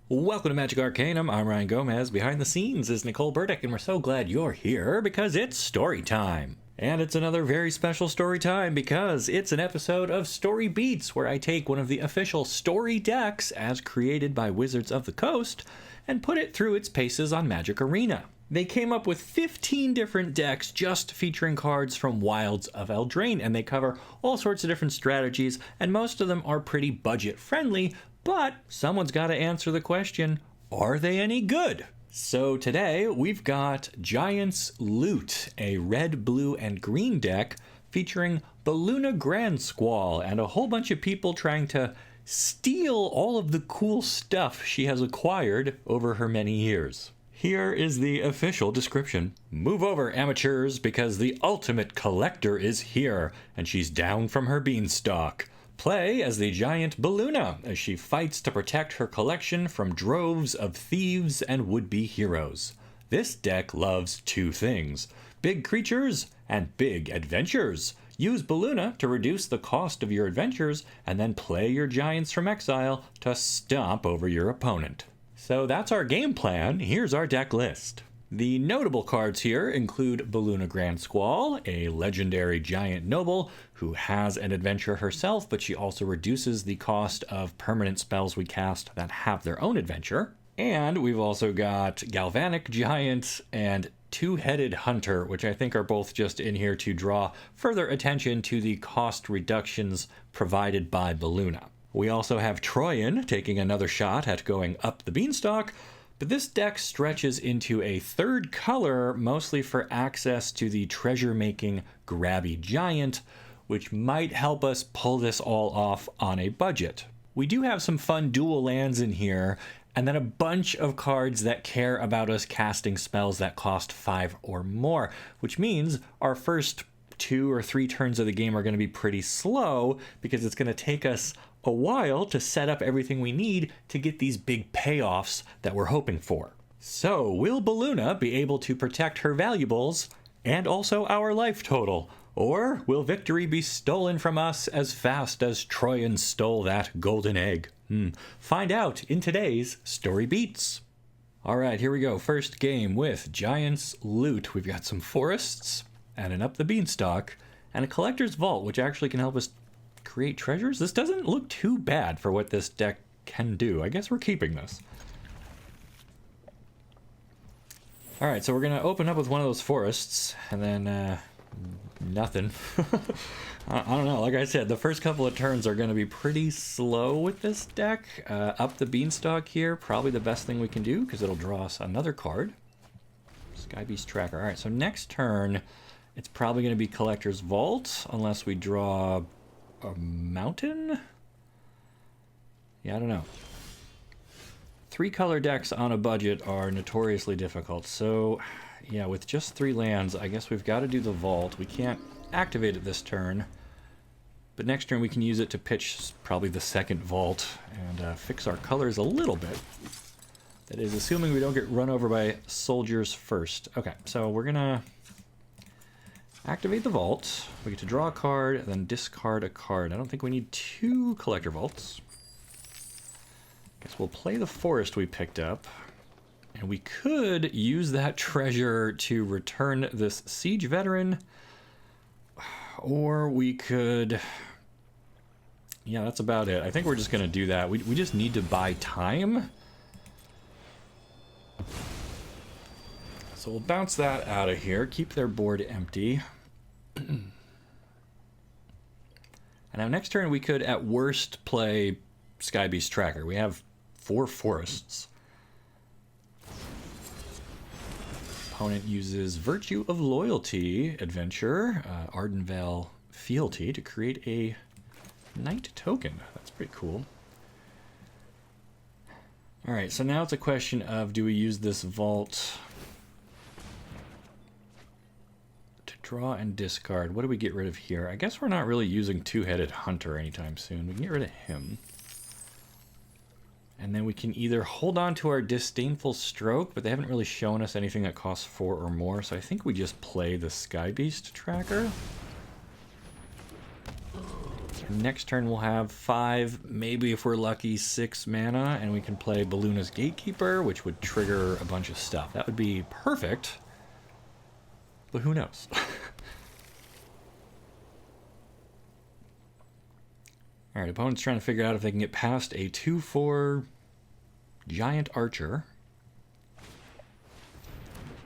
Welcome to Magic Arcanum. I'm Ryan Gomez. Behind the scenes is Nicole Burdick, and we're so glad you're here because it's story time. And it's another very special story time because it's an episode of Story Beats where I take one of the official story decks as created by Wizards of the Coast and put it through its paces on Magic Arena. They came up with 15 different decks just featuring cards from Wilds of Eldraine, and they cover all sorts of different strategies, and most of them are pretty budget friendly, but someone's got to answer the question, are they any good? So today we've got Giant's Loot, a red, blue, and green deck featuring Beluna Grandsquall and a whole bunch of people trying to steal all of the cool stuff she has acquired over her many years. Here is the official description. Move over, amateurs, because the ultimate collector is here, and she's down from her beanstalk. Play as the giant Beluna as she fights to protect her collection from droves of thieves and would-be heroes. This deck loves two things: big creatures and big adventures. Use Beluna to reduce the cost of your adventures, and then play your giants from exile to stomp over your opponent. So that's our game plan. Here's our deck list. The notable cards here include Beluna Grandsquall, a legendary giant noble who has an adventure herself, but she also reduces the cost of permanent spells we cast that have their own adventure. And we've also got Galvanic Giant and Two-Headed Hunter, which I think are both just in here to draw further attention to the cost reductions provided by Beluna. We also have Troyan taking another shot at going up the beanstalk, but this deck stretches into a third color, mostly for access to the treasure-making Grabby Giant, which might help us pull this all off on a budget. We do have some fun dual lands in here, and then a bunch of cards that care about us casting spells that cost 5 or more, which means our first 2 or 3 turns of the game are going to be pretty slow because it's going to take us a while to set up everything we need to get these big payoffs that we're hoping for. So, will Beluna be able to protect her valuables and also our life total? Or will victory be stolen from us as fast as Troyan stole that golden egg? Find out in today's Story Beats. Alright, here we go. First game with Giant's Loot. We've got some forests and an Up the Beanstalk and a Collector's Vault, which actually can help us create treasures. This doesn't look too bad for what this deck can do. I guess we're keeping this. Alright, so we're going to open up with one of those forests, and then, nothing. I don't know, like I said, the first couple of turns are going to be pretty slow with this deck. Up the Beanstalk here, probably the best thing we can do, because it'll draw us another card. Skybeast Tracker. Alright, so next turn, it's probably going to be Collector's Vault, unless we draw a mountain? Yeah, I don't know. 3-color decks on a budget are notoriously difficult, so yeah, with just 3 lands, I guess we've got to do the vault. We can't activate it this turn, but next turn we can use it to pitch probably the second vault and fix our colors a little bit. That is, assuming we don't get run over by soldiers first. Okay, so we're gonna activate the vault. We get to draw a card, and then discard a card. I don't think we need 2 collector vaults. Guess we'll play the forest we picked up. And we could use that treasure to return this siege veteran. Or we could... yeah, that's about it. I think we're just going to do that. We just need to buy time. So we'll bounce that out of here. Keep their board empty. And now next turn we could at worst play Skybeast Tracker. We have 4 forests. Opponent uses Virtue of Loyalty Adventure, Ardenvale Fealty, to create a Knight token. That's pretty cool. Alright, so now it's a question of, do we use this vault to draw and discard? What do we get rid of here? I guess we're not really using Two-Headed Hunter anytime soon. We can get rid of him. And then we can either hold on to our Disdainful Stroke, but they haven't really shown us anything that costs 4 or more, so I think we just play the Skybeast Tracker. And next turn we'll have 5, maybe if we're lucky, 6 mana, and we can play Beluna's Gatekeeper, which would trigger a bunch of stuff. That would be perfect, but who knows? Alright, opponent's trying to figure out if they can get past a 2/4 giant archer.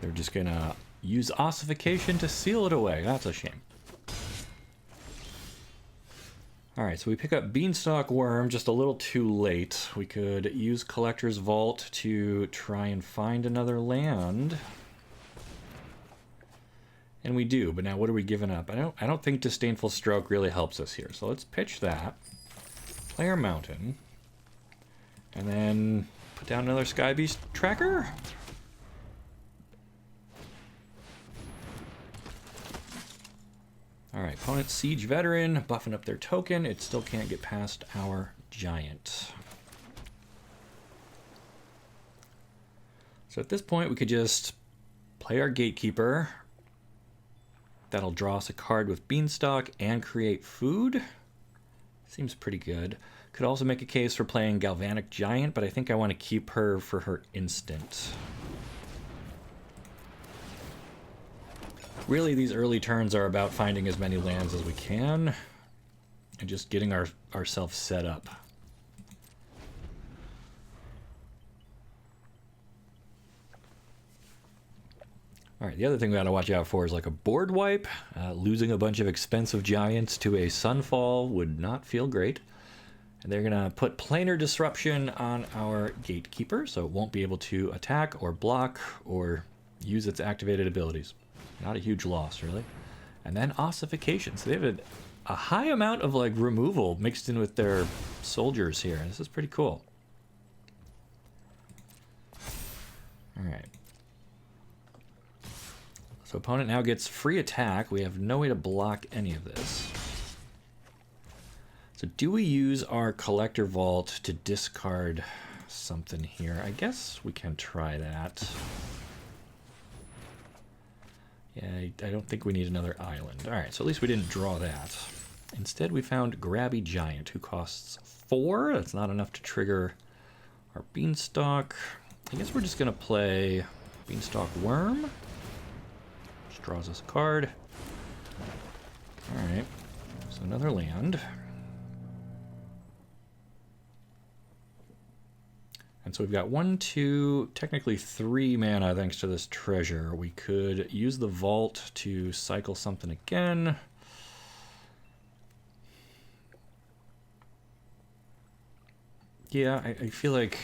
They're just gonna use ossification to seal it away. That's a shame. Alright, so we pick up Beanstalk Worm just a little too late. We could use Collector's Vault to try and find another land. And we do, but now what are we giving up? I don't think Disdainful Stroke really helps us here. So let's pitch that. Play our mountain. And then put down another Sky Beast tracker. Alright, opponent Siege Veteran, buffing up their token. It still can't get past our giant. So at this point, we could just play our Gatekeeper. That'll draw us a card with Beanstalk and create food. Seems pretty good. Could also make a case for playing Galvanic Giant, but I think I want to keep her for her instant. Really, these early turns are about finding as many lands as we can and just getting ourselves set up. Alright, the other thing we gotta watch out for is like a board wipe. Losing a bunch of expensive giants to a Sunfall would not feel great. And they're gonna put Planar Disruption on our Gatekeeper, so it won't be able to attack or block or use its activated abilities. Not a huge loss, really. And then Ossification. So they have a high amount of like removal mixed in with their soldiers here. This is pretty cool. Alright. So opponent now gets free attack. We have no way to block any of this. So do we use our Collector Vault to discard something here? I guess we can try that. Yeah, I don't think we need another island. Alright, so at least we didn't draw that. Instead, we found Grabby Giant, who costs 4. That's not enough to trigger our Beanstalk. I guess we're just going to play Beanstalk Worm. Which draws us a card. Alright, so another land. And so we've got 1, 2, technically 3 mana thanks to this treasure. We could use the vault to cycle something again. Yeah, I feel like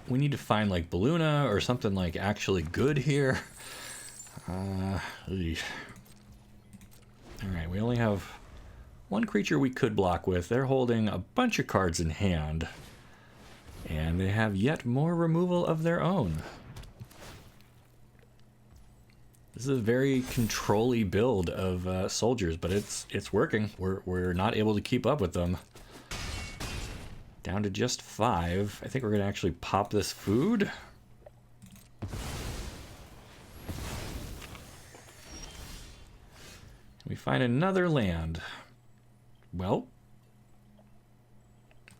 we need to find like Beluna or something like actually good here. Alright, we only have 1 creature we could block with. They're holding a bunch of cards in hand. And they have yet more removal of their own. This is a very control-y build of soldiers, but it's working. We're not able to keep up with them. Down to just 5. I think we're going to actually pop this food. We find another land. Well,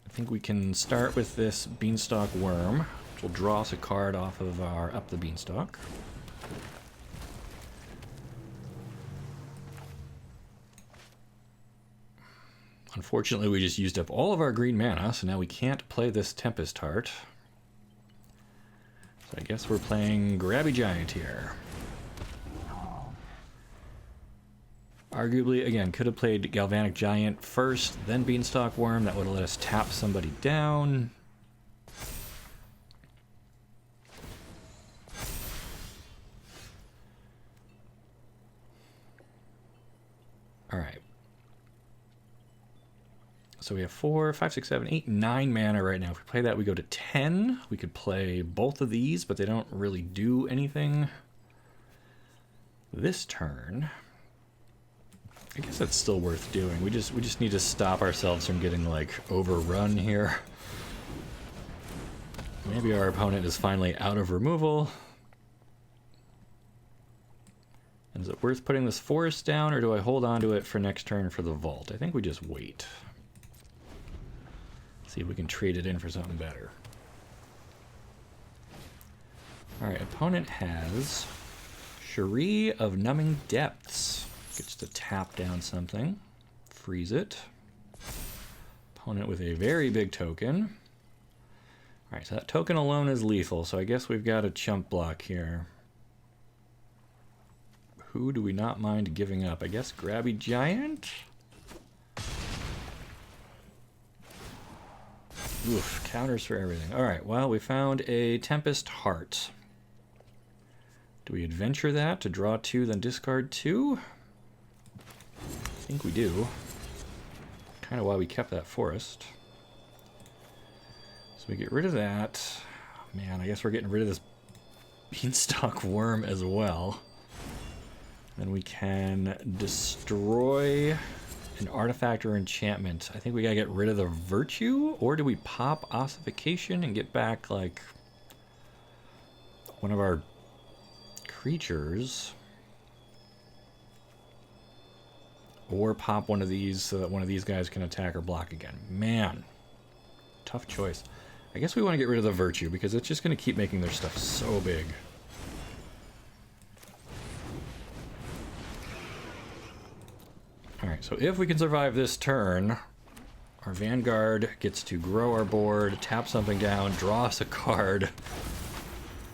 I think we can start with this Beanstalk Worm, which will draw us a card off of our Up the Beanstalk. Unfortunately, we just used up all of our green mana, so now we can't play this Tempest Heart. So I guess we're playing Grabby Giant here. Arguably, again, could have played Galvanic Giant first, then Beanstalk Worm. That would have let us tap somebody down. Alright. So we have 4, 5, 6, 7, 8, 9 mana right now. If we play that, we go to 10. We could play both of these, but they don't really do anything this turn. I guess that's still worth doing. We just need to stop ourselves from getting like overrun here. Maybe our opponent is finally out of removal. Is it worth putting this forest down, or do I hold on to it for next turn for the vault? I think we just wait. See if we can trade it in for something better. Alright, opponent has Cherie of Numbing Depths. Gets to tap down something. Freeze it. Opponent with a very big token. Alright, so that token alone is lethal, so I guess we've got a chump block here. Who do we not mind giving up? I guess Grabby Giant? Oof, counters for everything. Alright, well, we found a Tempest Heart. Do we adventure that to draw 2, then discard 2? I think we do. Kind of why we kept that forest. So we get rid of that. Man, I guess we're getting rid of this Beanstalk Worm as well. Then we can destroy an artifact or enchantment. I think we gotta get rid of the Virtue, or do we pop Ossification and get back, like, one of our creatures? Or pop one of these so that one of these guys can attack or block again. Man, tough choice. I guess we want to get rid of the Virtue because it's just going to keep making their stuff so big. Alright, so if we can survive this turn, our Vanguard gets to grow our board, tap something down, draw us a card.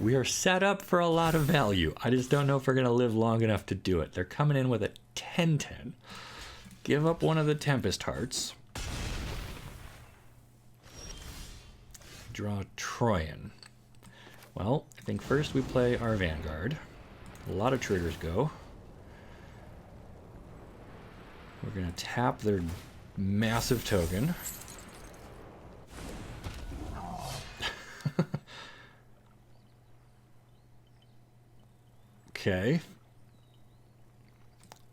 We are set up for a lot of value. I just don't know if we're going to live long enough to do it. They're coming in with a 10-10. Give up one of the Tempest Hearts. Draw Troyan. Well, I think first we play our Vanguard. A lot of triggers go. We're going to tap their massive token. Okay.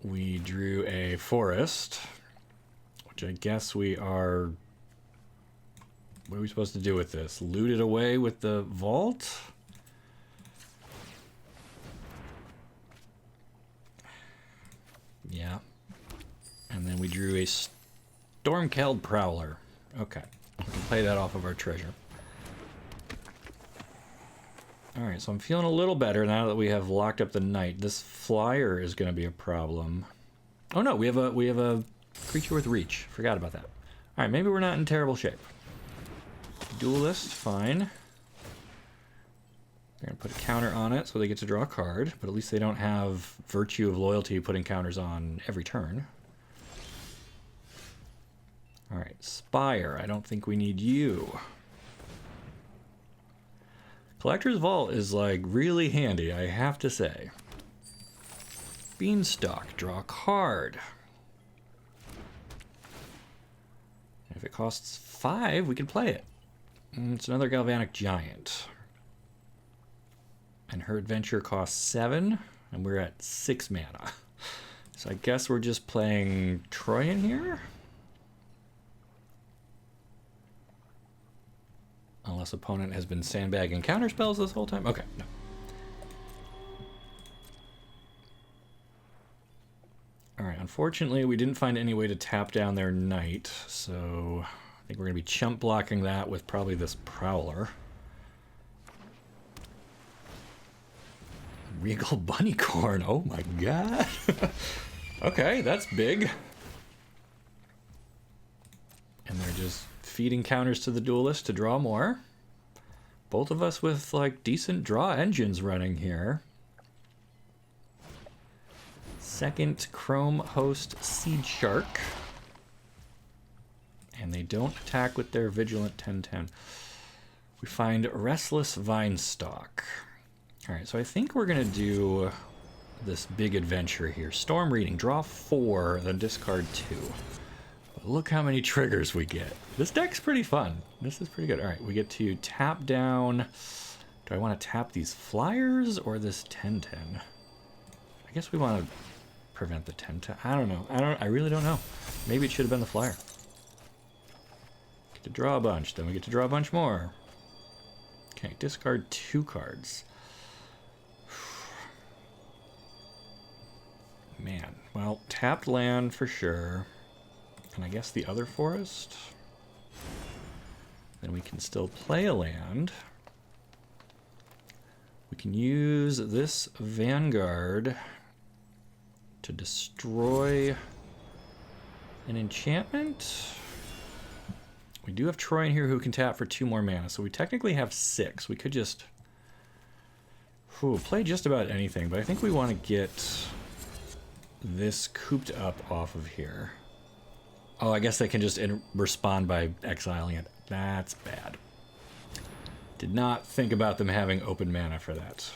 We drew a forest, which I guess we are... What are we supposed to do with this? Loot it away with the vault? Yeah. And then we drew a Stormcald Prowler. Okay. We can play that off of our treasure. Alright, so I'm feeling a little better now that we have locked up the knight. This flyer is going to be a problem. Oh no, we have a creature with reach. Forgot about that. Alright, maybe we're not in terrible shape. Duelist, fine. They're going to put a counter on it so they get to draw a card, but at least they don't have Virtue of Loyalty putting counters on every turn. Alright, Spire. I don't think we need you. Collector's Vault is, like, really handy, I have to say. Beanstalk, draw a card. If it costs 5, we can play it. It's another Galvanic Giant. And her adventure costs 7, and we're at 6 mana. So I guess we're just playing Troyan here? Unless opponent has been sandbagging counterspells this whole time? Okay, no. Alright, unfortunately we didn't find any way to tap down their knight, so I think we're going to be chump blocking that with probably this Prowler. Regal Bunnycorn, oh my god! Okay, that's big. And they're just feeding counters to the duelist to draw more. Both of us with, like, decent draw engines running here. Second Chrome Host Seed Shark. And they don't attack with their Vigilant 10-10. We find Restless Vinestalk. Alright, so I think we're going to do this big adventure here. Storm Reading, draw 4, then discard 2. Look how many triggers we get. This deck's pretty fun. This is pretty good. Alright, we get to tap down... Do I want to tap these flyers or this 10-10? I guess we want to prevent the 10-10. I don't know. I really don't know. Maybe it should have been the flyer. Get to draw a bunch. Then we get to draw a bunch more. Okay, discard 2 cards. Man, well, tapped land for sure. And I guess the other forest? Then we can still play a land. We can use this Vanguard to destroy an enchantment. We do have Troyan here who can tap for 2 more mana, so we technically have 6. We could just play just about anything, but I think we want to get this cooped up off of here. Oh, I guess they can just respond by exiling it. That's bad. Did not think about them having open mana for that.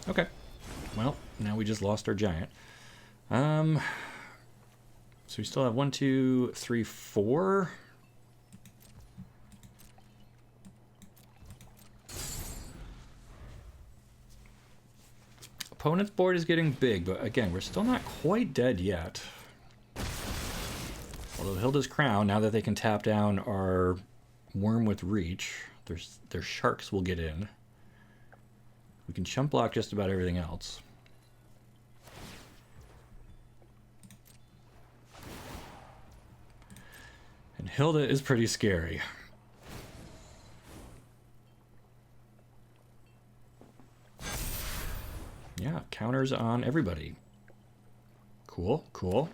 Okay. Well, now we just lost our giant. So we still have 1, 2, 3, 4. Opponent's board is getting big, but again, we're still not quite dead yet. Although Hilda's Crown, now that they can tap down our Worm with Reach, their sharks will get in. We can chump block just about everything else. And Hilda is pretty scary. Yeah, counters on everybody. Cool, cool.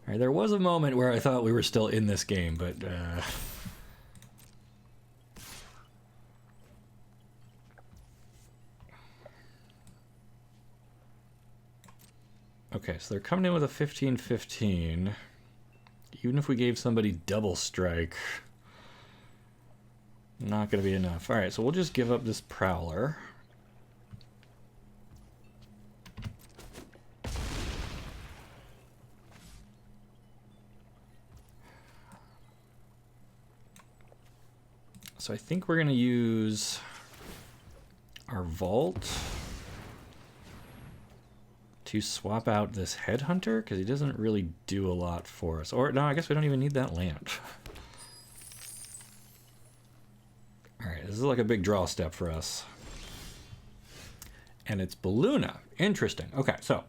All right, there was a moment where I thought we were still in this game, but okay, so they're coming in with a 15-15. Even if we gave somebody double strike, not going to be enough. All right, so we'll just give up this Prowler. So I think we're going to use our Vault to swap out this Headhunter, because he doesn't really do a lot for us. Or, no, I guess we don't even need that land. Alright, this is like a big draw step for us. And it's Beluna. Interesting. Okay, so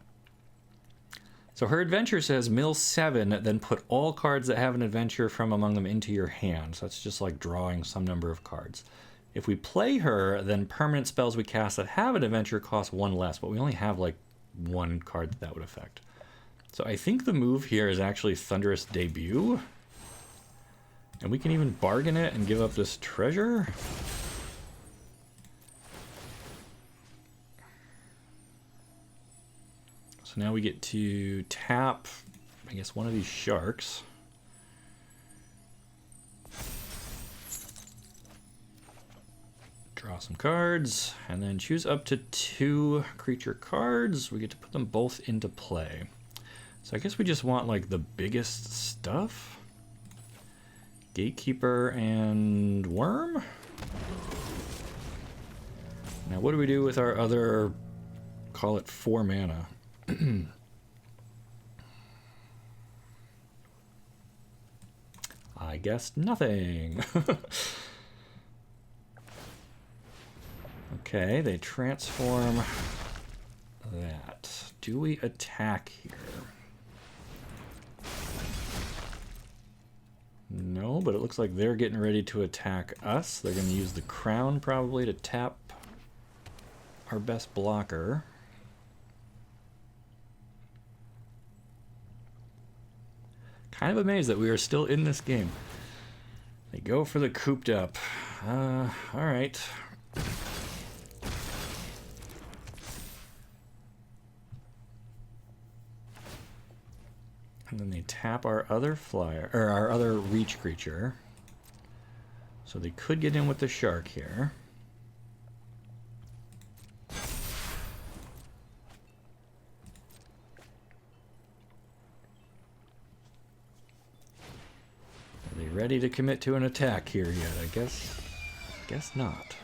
her adventure says mill 7, then put all cards that have an adventure from among them into your hand. So that's just like drawing some number of cards. If we play her, then permanent spells we cast that have an adventure cost 1 less, but we only have like 1 card that would affect. So I think the move here is actually Thunderous Debut. And we can even bargain it and give up this treasure. So now we get to tap, I guess, one of these sharks. Draw some cards, and then choose up to 2 creature cards. We get to put them both into play. So I guess we just want, like, the biggest stuff. Gatekeeper and Worm? Now what do we do with our other, call it 4 mana? I guess nothing. Okay, they transform that. Do we attack here? No, but it looks like they're getting ready to attack us. They're going to use the crown probably to tap our best blocker. Kind of amazed that we are still in this game. They go for the cooped up. Alright. And then they tap our other flyer, or our other reach creature. So they could get in with the shark here. Are they ready to commit to an attack here yet? I guess not.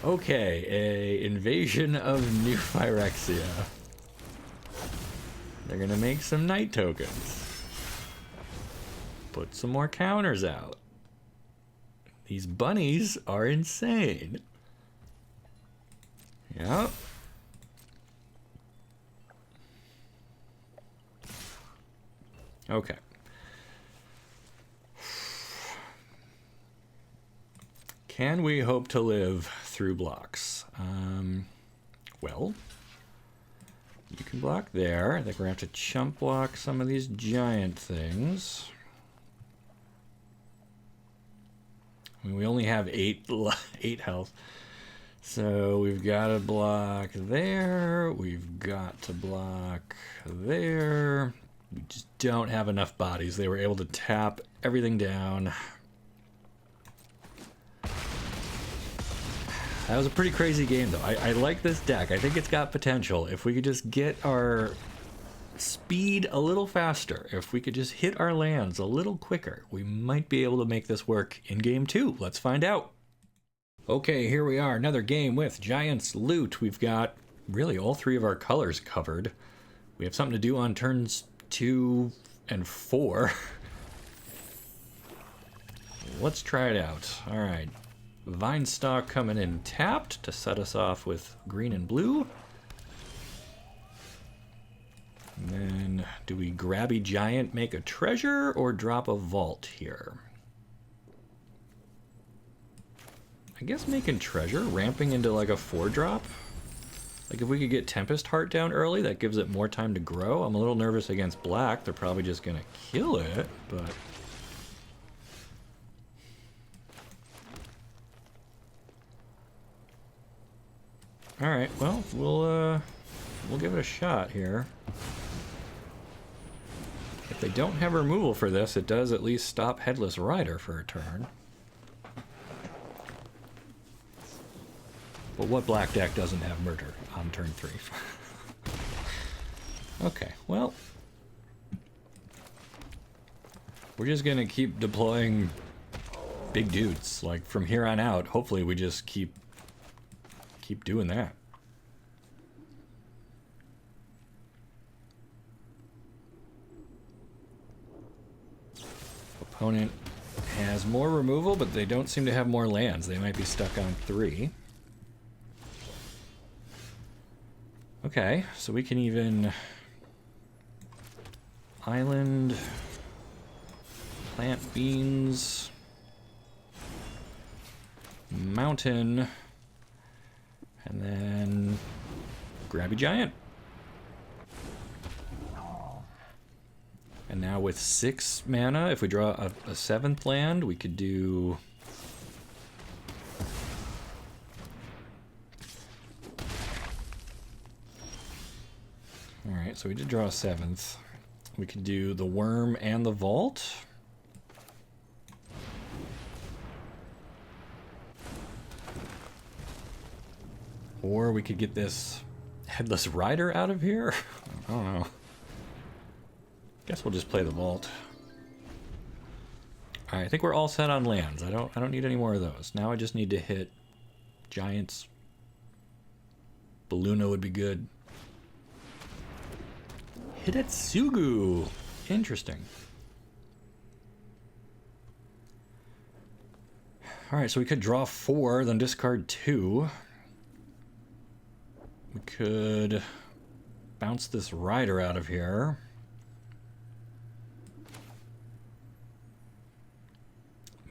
Okay, a invasion of New Phyrexia. They're gonna make some night tokens. Put some more counters out. These bunnies are insane. Yep. Okay. Can we hope to live through blocks? Well, you can block there. I think we're going to have to chump block some of these giant things. I mean, we only have 8 health. So we've got to block there. We've got to block there. We just don't have enough bodies. They were able to tap everything down. That was a pretty crazy game, though. I like this deck. I think it's got potential. If we could just get our speed a little faster, if we could just hit our lands a little quicker, we might be able to make this work in game 2. Let's find out. Okay, here we are. Another game with Giants Loot. We've got really all 3 of our colors covered. We have something to do on turns 2 and 4. Let's try it out. All right. Vinestalk coming in tapped to set us off with green and blue. And then, do we grabby giant, make a treasure, or drop a vault here? I guess making treasure, ramping into like a 4-drop. Like if we could get Tempest Heart down early, that gives it more time to grow. I'm a little nervous against black. They're probably just gonna kill it, but... Alright, well, we'll give it a shot here. If they don't have removal for this, it does at least stop Headless Rider for a turn. But what black deck doesn't have murder on turn 3? Okay, well... We're just gonna keep deploying big dudes. Like, from here on out, hopefully we just keep doing that. Opponent has more removal, but they don't seem to have more lands. They might be stuck on 3. Okay, so we can even island, plant beans, mountain, and then grabby giant. And now with 6 mana, if we draw a 7th land, we could do... Alright, so we did draw a 7th. We could do the worm and the vault. Or we could get this Headless Rider out of here. I don't know. Guess we'll just play the vault. All right, I think we're all set on lands. I don't need any more of those. Now I just need to hit giants. Beluna would be good. Hidetsugu. Interesting. All right, so we could draw 4, then discard 2. We could bounce this rider out of here.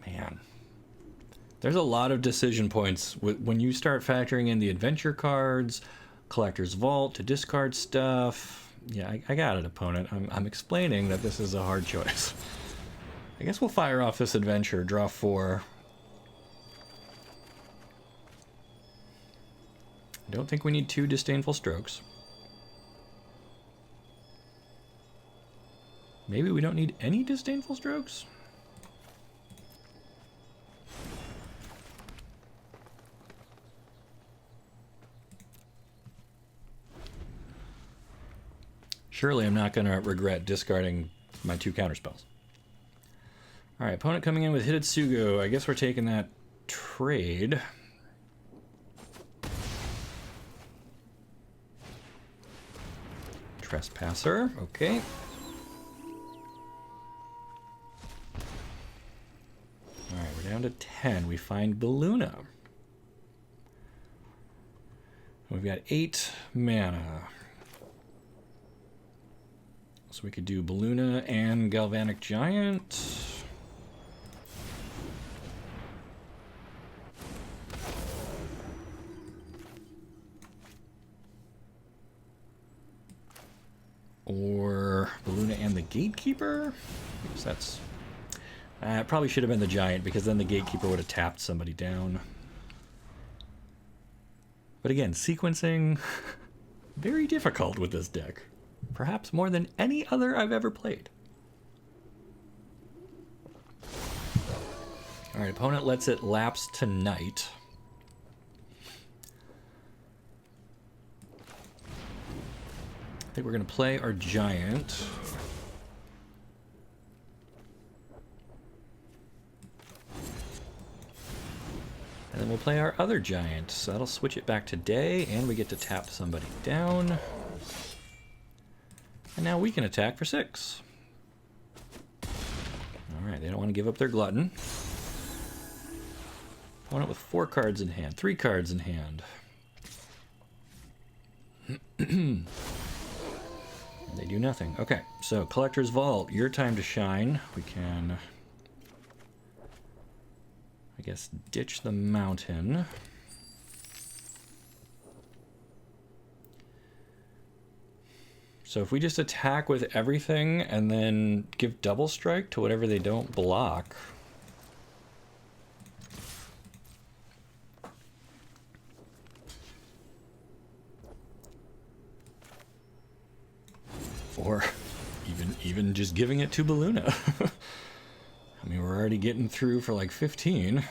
Man. There's a lot of decision points when you start factoring in the adventure cards, collector's vault to discard stuff. Yeah, I got it, opponent. I'm explaining that this is a hard choice. I guess we'll fire off this adventure, draw 4. I don't think we need 2 disdainful strokes. Maybe we don't need any disdainful strokes? Surely I'm not going to regret discarding my 2 counterspells. Alright, opponent coming in with Hidetsugu. I guess we're taking that trade. Trespasser, okay. Alright, we're We're down to 10. We find Beluna. We've got 8 mana. So we could do Beluna and Galvanic Giant. Or Beluna and the Gatekeeper. I guess that's... it probably should have been the Giant, because then the Gatekeeper would have tapped somebody down. But again, sequencing, very difficult with this deck. Perhaps more than any other I've ever played. Alright, opponent lets it lapse tonight. I think we're going to play our Giant. And then we'll play our other Giant. So that'll switch it back to day, and we get to tap somebody down. And now we can attack for 6. Alright, they don't want to give up their Glutton. Opponent with 4 cards in hand, 3 cards in hand. They do nothing. Okay, so Collector's Vault, your time to shine. We can, I guess, ditch the mountain. So if we just attack with everything and then give double strike to whatever they don't block. Or even just giving it to Beluna. I mean, we're already getting through for like 15.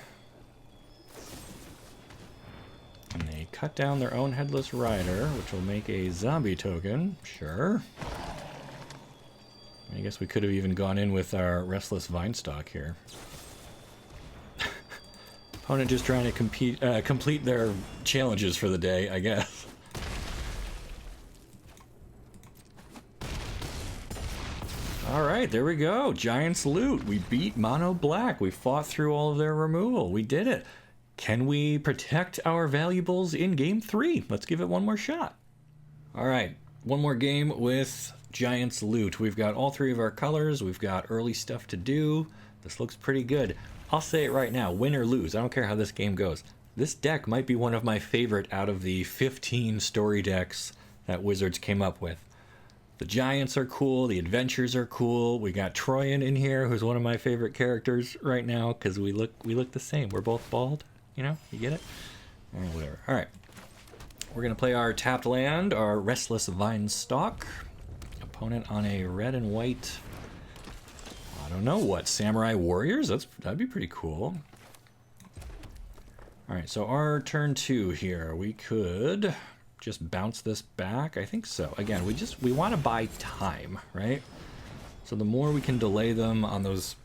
And they cut down their own Headless Rider, which will make a zombie token. Sure. I guess we could have even gone in with our Restless Vinestalk here. Opponent just trying to complete their challenges for the day, I guess. Alright, there we go. Giant's Loot. We beat Mono Black. We fought through all of their removal. We did it. Can we protect our valuables in game 3? Let's give it one more shot. Alright, one more game with Giant's Loot. We've got all 3 of our colors. We've got early stuff to do. This looks pretty good. I'll say it right now, win or lose. I don't care how this game goes. This deck might be one of my favorite out of the 15 story decks that Wizards came up with. The Giants are cool, the Adventures are cool. We got Troyan in here, who's one of my favorite characters right now, because we look the same. We're both bald, you know? You get it? Whatever. Alright. We're going to play our tapped land, our Restless Vinestalk. Opponent on a red and white, I don't know what, Samurai Warriors? That'd be pretty cool. Alright, so our turn 2 here. We could just bounce this back. I think so. Again, we want to buy time, right? So the more we can delay them on those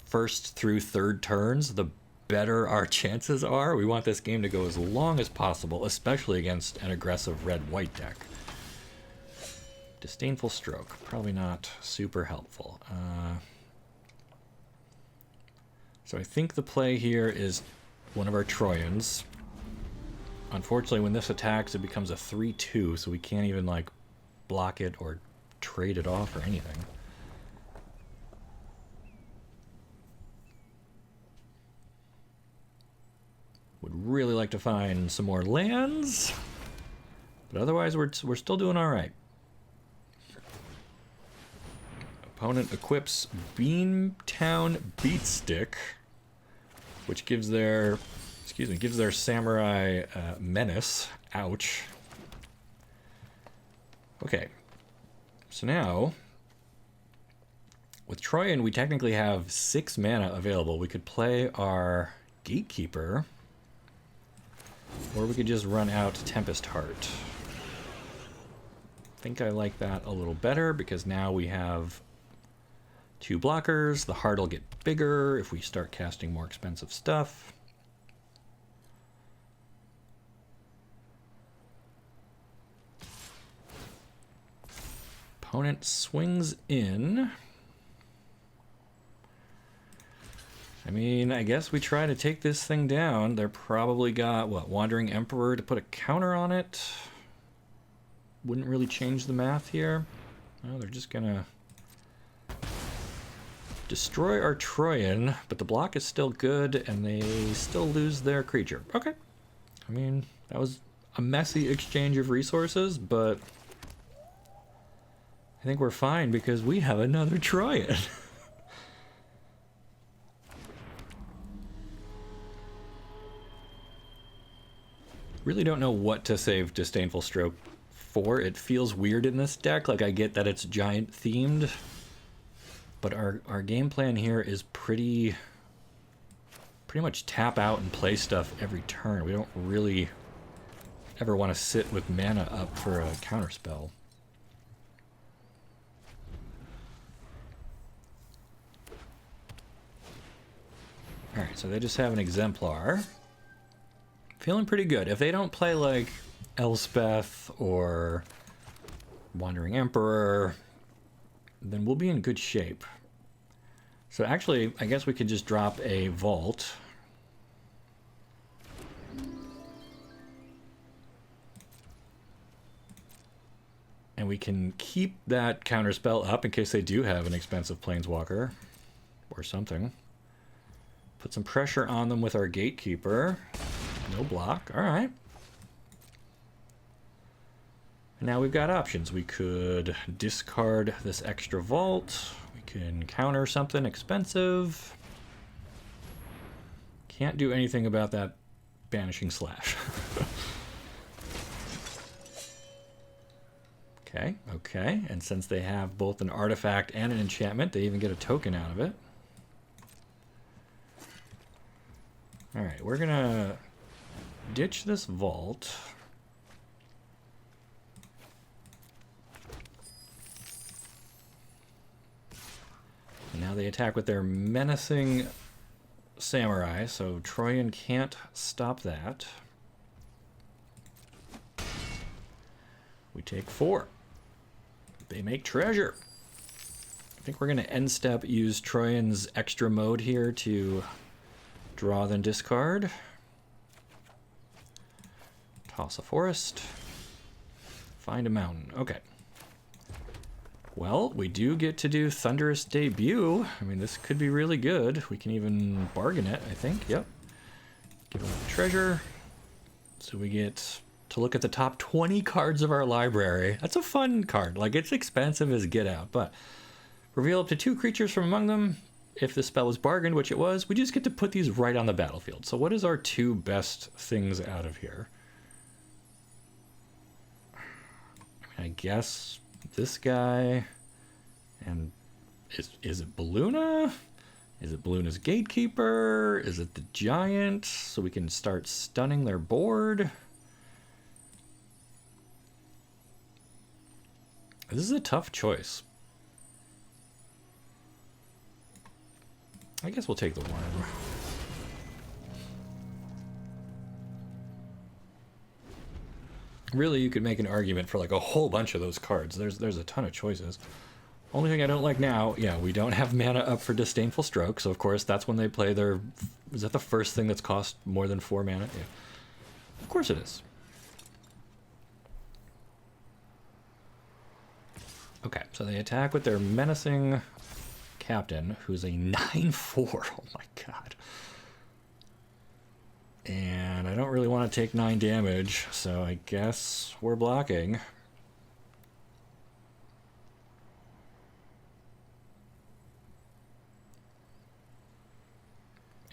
first through third turns, the better our chances are. We want this game to go as long as possible, especially against an aggressive red-white deck. Disdainful Stroke, probably not super helpful. So I think the play here is one of our Troyans. Unfortunately, when this attacks, it becomes a 3-2, so we can't even, like, block it or trade it off or anything. Would really like to find some more lands, but otherwise we're still doing all right. Opponent equips Beantown Beatstick, which gives their Samurai Menace. Ouch. Okay. So now, with Troyan, we technically have 6 mana available. We could play our Gatekeeper, or we could just run out Tempest Heart. I think I like that a little better, because now we have 2 blockers. The heart will get bigger if we start casting more expensive stuff. Opponent swings in. I mean, I guess we try to take this thing down. They're probably got, what, Wandering Emperor to put a counter on it? Wouldn't really change the math here. Well, they're just gonna destroy our Troyan, but the block is still good, and they still lose their creature. Okay. I mean, that was a messy exchange of resources, but I think we're fine because we have another Troyan. Really don't know what to save Disdainful Stroke for. It feels weird in this deck. Like, I get that it's giant themed, but our game plan here is pretty much tap out and play stuff every turn. We don't really ever want to sit with mana up for a counterspell. Alright, so they just have an Exemplar. Feeling pretty good. If they don't play like Elspeth or Wandering Emperor, then we'll be in good shape. So actually, I guess we could just drop a Vault. And we can keep that counterspell up in case they do have an expensive Planeswalker or something. Put some pressure on them with our Gatekeeper. No block. All right. And now we've got options. We could discard this extra Vault. We can counter something expensive. Can't do anything about that Banishing Slash. Okay, okay. And since they have both an artifact and an enchantment, they even get a token out of it. Alright, we're gonna ditch this Vault. And now they attack with their Menacing Samurai, so Troyan can't stop that. We take 4. They make treasure. I think we're going to end step use Troyan's extra mode here to draw then discard. Toss a forest. Find a mountain. Okay. Well, we do get to do Thunderous Debut. I mean, this could be really good. We can even bargain it, I think. Yep. Give them the treasure. So we get to look at the top 20 cards of our library. That's a fun card. Like, it's expensive as get out, but reveal up to 2 creatures from among them. If the spell was bargained, which it was, we just get to put these right on the battlefield. So what is our 2 best things out of here? I mean, I guess this guy, and is it Beluna? Is it Beluna's Gatekeeper? Is it the Giant? So we can start stunning their board. This is a tough choice. I guess we'll take the Worm. Really, you could make an argument for like a whole bunch of those cards. There's a ton of choices. Only thing I don't like now, yeah, we don't have mana up for Disdainful Stroke, so of course that's when they play their... Is that the first thing that's cost more than 4 mana? Yeah. Of course it is. Okay, so they attack with their Menacing Captain, who's a 9/4. Oh my god. And I don't really want to take 9 damage, so I guess we're blocking.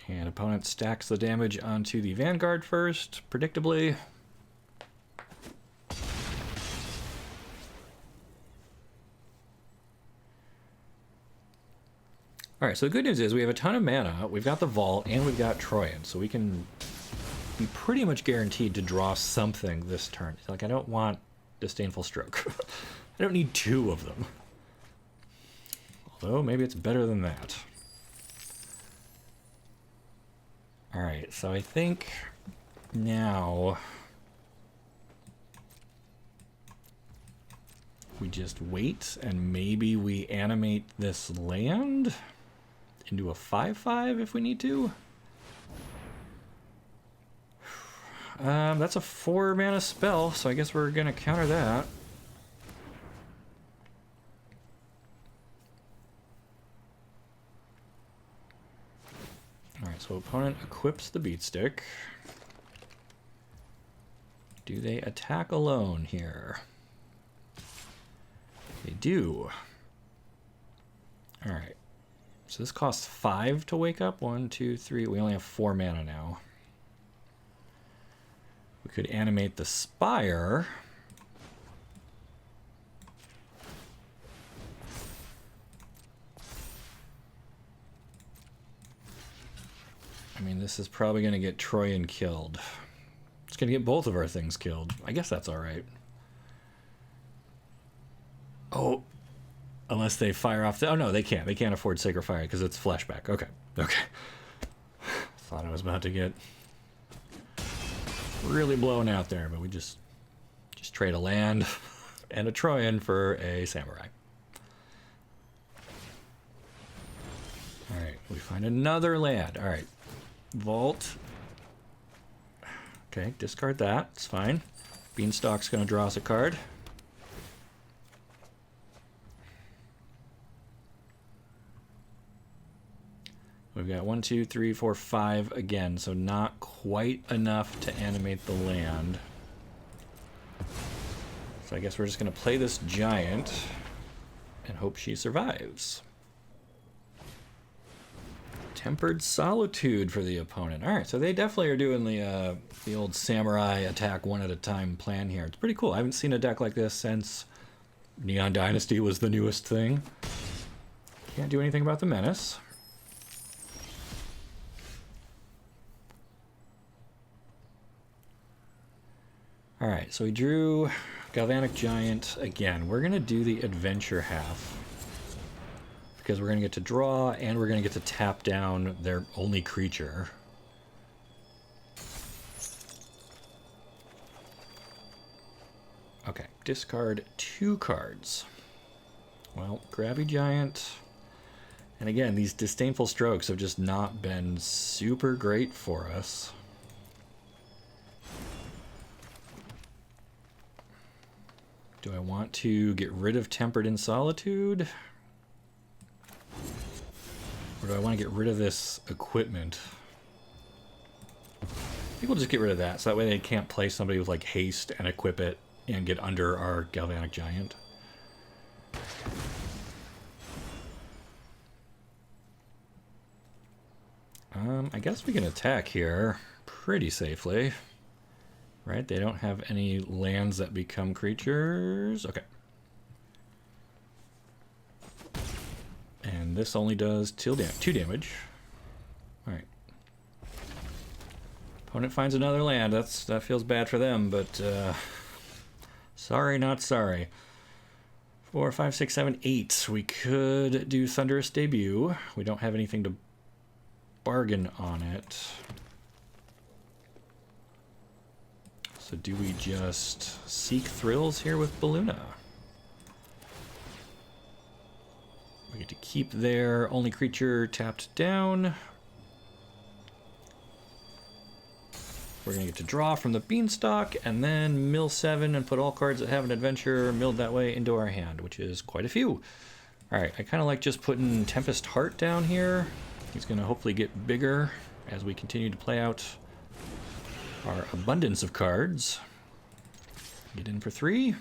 And opponent stacks the damage onto the Vanguard first, predictably. Alright, so the good news is we have a ton of mana, we've got the Vault, and we've got Troyan, so we can be pretty much guaranteed to draw something this turn. Like, I don't want Disdainful Stroke. I don't need 2 of them. Although, maybe it's better than that. Alright, so I think now we just wait and maybe we animate this land. into a 5/5 if we need to. That's a 4 mana spell, so I guess we're gonna counter that. Alright, so opponent equips the beatstick. Do they attack alone here? They do. Alright. So this costs 5 to wake up. 1, 2, 3. We only have 4 mana now. We could animate the Spire. I mean, this is probably going to get Troyan killed. It's going to get both of our things killed. I guess that's alright. Oh, unless they fire off the... Oh, no, they can't. They can't afford Sacred Fire because it's flashback. Okay. Okay. Thought I was about to get really blown out there, but we just trade a land and a Troyan for a Samurai. Alright, we find another land. Alright. Vault. Okay, discard that. It's fine. Beanstalk's going to draw us a card. We've got 1, 2, 3, 4, 5 again, so not quite enough to animate the land. So I guess we're just going to play this giant and hope she survives. Tempered Solitude for the opponent. All right, so they definitely are doing the old samurai attack one at a time plan here. It's pretty cool. I haven't seen a deck like this since Neon Dynasty was the newest thing. Can't do anything about the menace. All right, so we drew Galvanic Giant again. We're going to do the adventure half because we're going to get to draw and we're going to get to tap down their only creature. Okay, discard 2 cards. Well, Grabby Giant. And again, these Disdainful Strokes have just not been super great for us. Do I want to get rid of Tempered in Solitude? Or do I want to get rid of this equipment? I think we'll just get rid of that, so that way they can't play somebody with like haste and equip it and get under our Galvanic Giant. I guess we can attack here pretty safely. Right, they don't have any lands that become creatures. Okay. And this only does 2 damage. Alright. Opponent finds another land. That feels bad for them, but sorry, not sorry. 4, 5, 6, 7, 8. We could do Thunderous Debut. We don't have anything to bargain on it. So do we just seek thrills here with Beluna? We get to keep their only creature tapped down. We're going to get to draw from the Beanstalk and then mill 7 and put all cards that have an adventure milled that way into our hand, which is quite a few. Alright, I kind of like just putting Tempest Heart down here. He's going to hopefully get bigger as we continue to play out our abundance of cards. Get in for 3.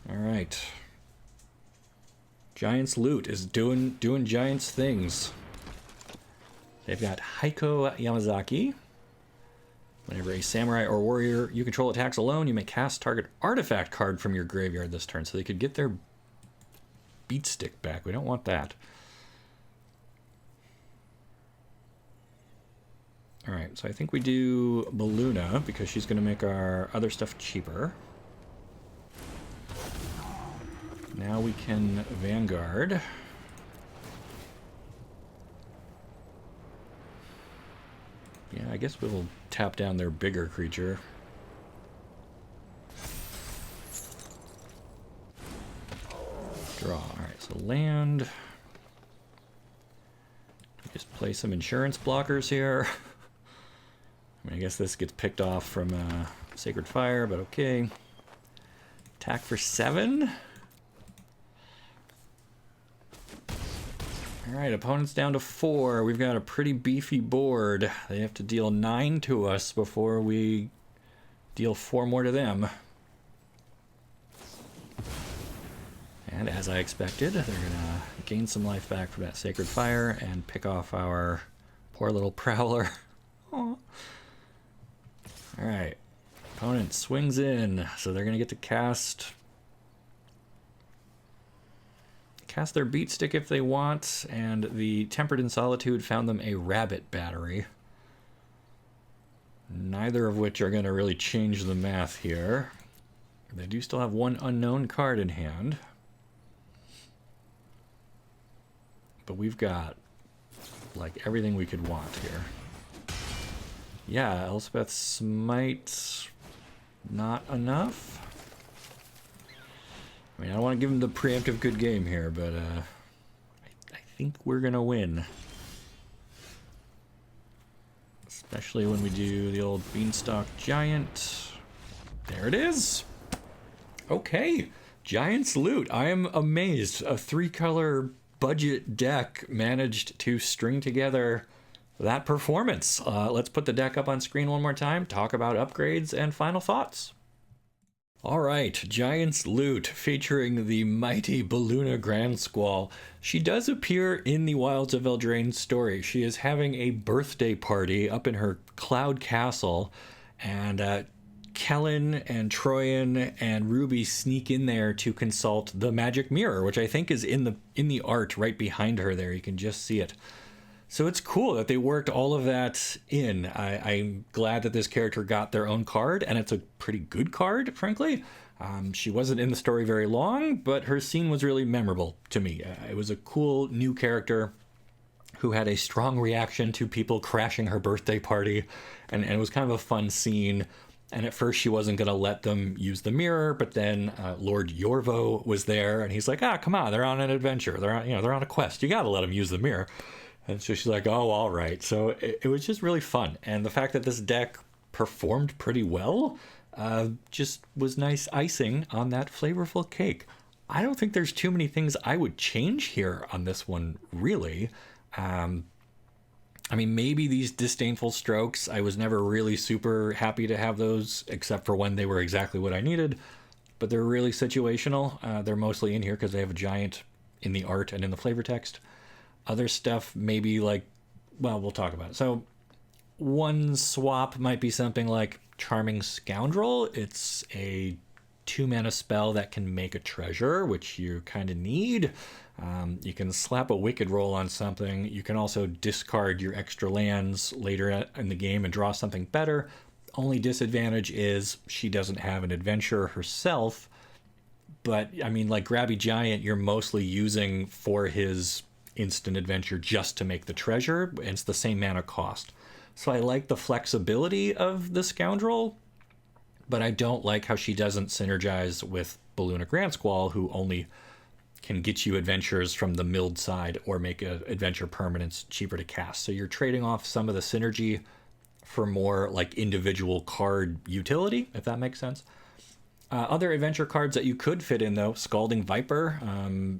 All right. Giants Loot is doing Giants things. They've got Heiko Yamazaki. Whenever a samurai or warrior you control attacks alone, you may cast target artifact card from your graveyard this turn, so they could get their beatstick back. We don't want that. Alright, so I think we do Beluna because she's going to make our other stuff cheaper. Now we can Vanguard. Yeah, I guess we'll tap down their bigger creature. Draw. Alright, so land. Just play some insurance blockers here. I mean, I guess this gets picked off from Sacred Fire, but okay. Attack for 7. Alright, opponent's down to 4. We've got a pretty beefy board. They have to deal 9 to us before we deal 4 more to them. And as I expected, they're gonna gain some life back from that Sacred Fire and pick off our poor little Prowler. Aww. Alright, opponent swings in, so they're gonna get to cast their beat stick if they want, and the Tempered in Solitude found them a Rabbit Battery. Neither of which are gonna really change the math here. They do still have one unknown card in hand. But we've got, like, everything we could want here. Yeah, Elspeth's Smite, not enough. I mean, I don't want to give him the preemptive good game here, but I think we're going to win. Especially when we do the old Beanstalk Giant. There it is! Okay, Giant's Loot. I am amazed. A 3-color budget deck managed to string together that performance. Let's put the deck up on screen one more time, talk about upgrades and final thoughts. All right, Giant's Loot featuring the mighty Beluna Grandsquall. She does appear in the Wilds of Eldraine story. She is having a birthday party up in her cloud castle, and Kellen and Troyan and Ruby sneak in there to consult the magic mirror, which I think is in the art right behind her there. You can just see it. So it's cool that they worked all of that in. I'm glad that this character got their own card, and it's a pretty good card, frankly. She wasn't in the story very long, but her scene was really memorable to me. It was a cool new character who had a strong reaction to people crashing her birthday party, and it was kind of a fun scene. And at first she wasn't going to let them use the mirror, but then Lord Yorvo was there, and he's like, come on, they're on an adventure. They're on a quest. You got to let them use the mirror. And so she's like, oh, all right. So it was just really fun. And the fact that this deck performed pretty well just was nice icing on that flavorful cake. I don't think there's too many things I would change here on this one, really. I mean, maybe these disdainful strokes, I was never really super happy to have those, except for when they were exactly what I needed. But they're really situational. They're mostly in here because they have a giant in the art and in the flavor text. Other stuff, maybe like, well, we'll talk about it. So one swap might be something like Charming Scoundrel. It's a 2-mana spell that can make a treasure, which you kind of need. You can slap a Wicked Roll on something. You can also discard your extra lands later in the game and draw something better. Only disadvantage is she doesn't have an adventure herself. But, I mean, like Grabby Giant, you're mostly using for his instant adventure just to make the treasure, and it's the same mana cost. So I like the flexibility of the Scoundrel, but I don't like how she doesn't synergize with Beluna Grandsquall, who only can get you adventures from the milled side or make an adventure permanence cheaper to cast. So you're trading off some of the synergy for more like individual card utility, if that makes sense. Other adventure cards that you could fit in, though, Scalding Viper.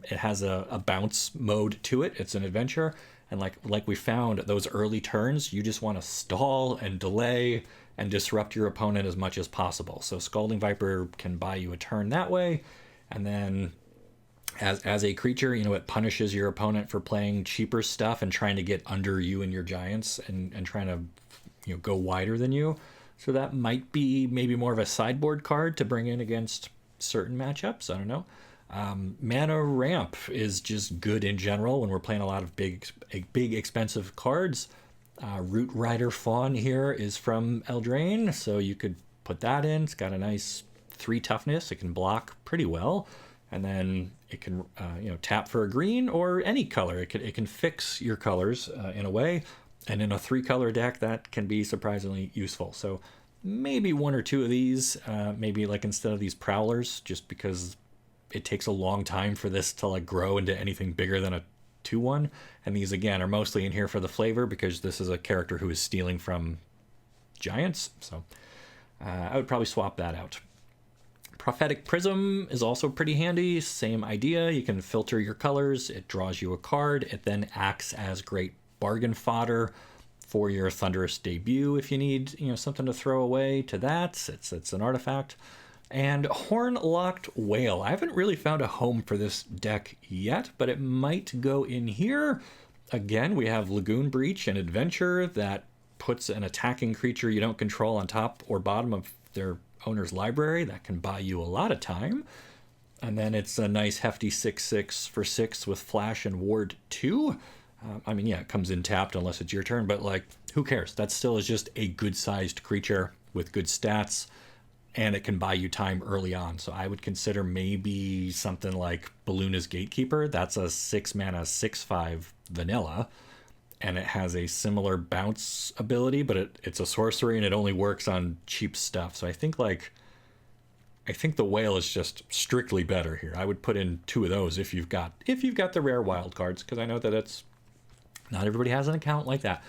It has a bounce mode to it. It's an adventure. And like we found, those early turns, you just want to stall and delay and disrupt your opponent as much as possible. So Scalding Viper can buy you a turn that way. And then as a creature, it punishes your opponent for playing cheaper stuff and trying to get under you and your giants and trying to go wider than you. So that might be maybe more of a sideboard card to bring in against certain matchups. I don't know. Mana Ramp is just good in general when we're playing a lot of big expensive cards. Root Rider Fawn here is from Eldraine, so you could put that in. It's got a nice 3 toughness. It can block pretty well, and then it can tap for a green or any color. It can fix your colors in a way. And in a 3-color deck, that can be surprisingly useful. So maybe 1 or 2 of these, maybe like instead of these Prowlers, just because it takes a long time for this to like grow into anything bigger than a 2/1. And these again are mostly in here for the flavor because this is a character who is stealing from giants. So I would probably swap that out. Prophetic Prism is also pretty handy. Same idea. You can filter your colors. It draws you a card. It then acts as great bargain fodder for your Thunderous Debut if you need, something to throw away to that. It's an artifact. And Horn-Locked Whale. I haven't really found a home for this deck yet, but it might go in here. Again, we have Lagoon Breach and Adventure that puts an attacking creature you don't control on top or bottom of their owner's library. That can buy you a lot of time. And then it's a nice hefty 6/6 for 6 with Flash and Ward 2. It comes in tapped unless it's your turn, but like, who cares? That still is just a good-sized creature with good stats, and it can buy you time early on. So I would consider maybe something like Beluna's Gatekeeper. That's a 6-mana 6/5 vanilla, and it has a similar bounce ability, but it's a sorcery and it only works on cheap stuff. So I think the whale is just strictly better here. I would put in 2 of those if you've got the rare wild cards, because I know that it's not everybody has an account like that.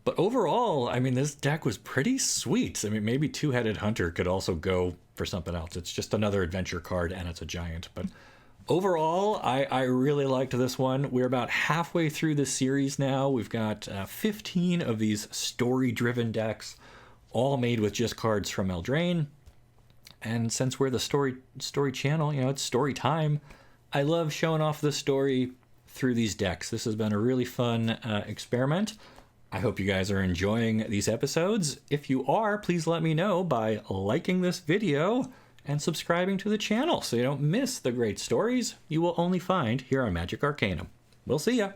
But overall, this deck was pretty sweet. Maybe Two-Headed Hunter could also go for something else. It's just another adventure card and it's a giant. But overall, I really liked this one. We're about halfway through this series now. We've got 15 of these story-driven decks, all made with just cards from Eldraine. And since we're the story channel, it's story time, I love showing off the story through these decks. This has been a really fun experiment. I hope you guys are enjoying these episodes. If you are, please let me know by liking this video and subscribing to the channel so you don't miss the great stories you will only find here on Magic Arcanum. We'll see ya!